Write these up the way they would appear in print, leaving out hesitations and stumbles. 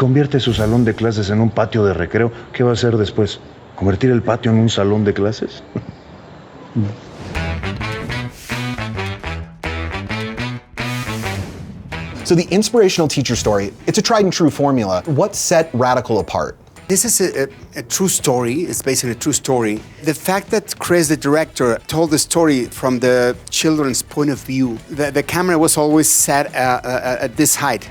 convierte su salón de clases en un patio de recreo, ¿qué va a hacer después? ¿Convertir el patio en un salón de clases? So the inspirational teacher story, it's a tried and true formula. What set Radical apart? This is a true story. It's basically a true story. The fact that Chris, the director, told the story from the children's point of view, the camera was always set at this height.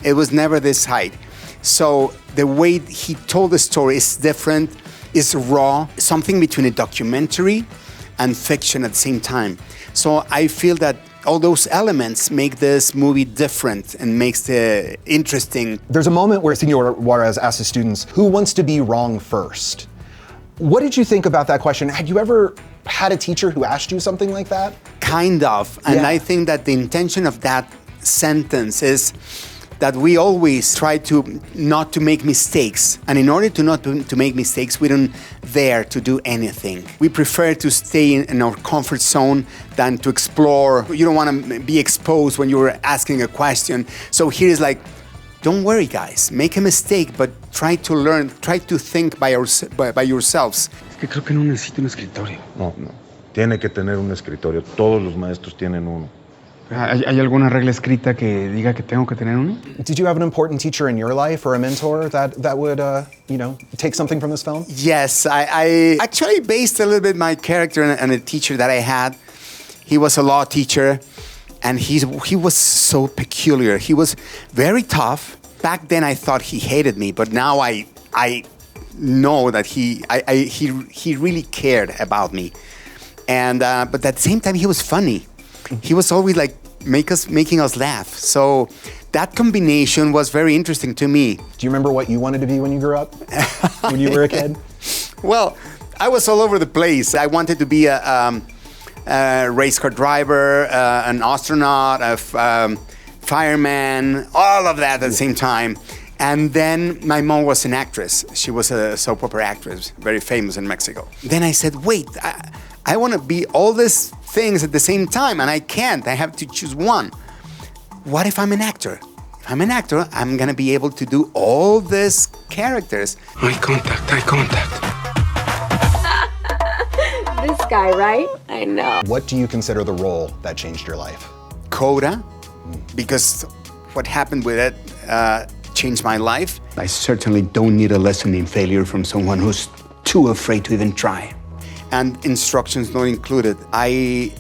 It was never this height. So the way he told the story is different, is raw, something between a documentary and fiction at the same time. So I feel that all those elements make this movie different and makes it interesting. There's a moment where Sergio Juárez asks his students, who wants to be wrong first? What did you think about that question? Had you ever had a teacher who asked you something like that? Kind of, and Yeah. I think that the intention of that sentence is that we always try to not to make mistakes. And in order to not to make mistakes, we don't dare to do anything. We prefer to stay in our comfort zone than to explore. You don't want to be exposed when you're asking a question. So here is like, don't worry guys, make a mistake, but try to learn, try to think by yourselves. Es que creo que no necesito un escritorio. No. Tiene que tener un escritorio. Todos los maestros tienen uno. ¿Hay alguna regla escrita que diga que tengo que tener uno? Did you have an important teacher in your life or a mentor that would, take something from this film? Yes, I actually based a little bit my character on a teacher that I had. He was a law teacher, and he was so peculiar. He was very tough. Back then, I thought he hated me, but now I know that he really cared about me. And but at the same time, he was funny. He was always like making us laugh. So that combination was very interesting to me. Do you remember what you wanted to be when you grew up? When you were a kid? Well, I was all over the place. I wanted to be a race car driver, an astronaut, a fireman, all of that at the same time. And then my mom was an actress. She was a soap opera actress, very famous in Mexico. Then I said, wait, I want to be all these things at the same time, and I can't. I have to choose one. What if I'm an actor? If I'm an actor, I'm going to be able to do all these characters. Eye contact. This guy, right? I know. What do you consider the role that changed your life? CODA, because what happened with it changed my life. I certainly don't need a lesson in failure from someone who's too afraid to even try. And instructions not included. I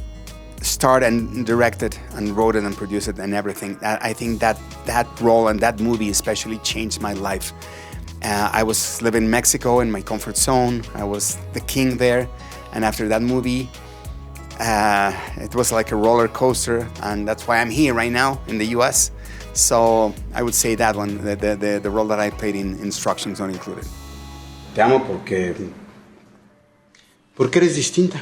started and directed and wrote it and produced it and everything. I think that role and that movie especially changed my life. I was living in Mexico in my comfort zone. I was the king there. And after that movie, it was like a roller coaster. And that's why I'm here right now in the US. So I would say that one, the role that I played in Instructions Not Included. Te amo porque eres distinta.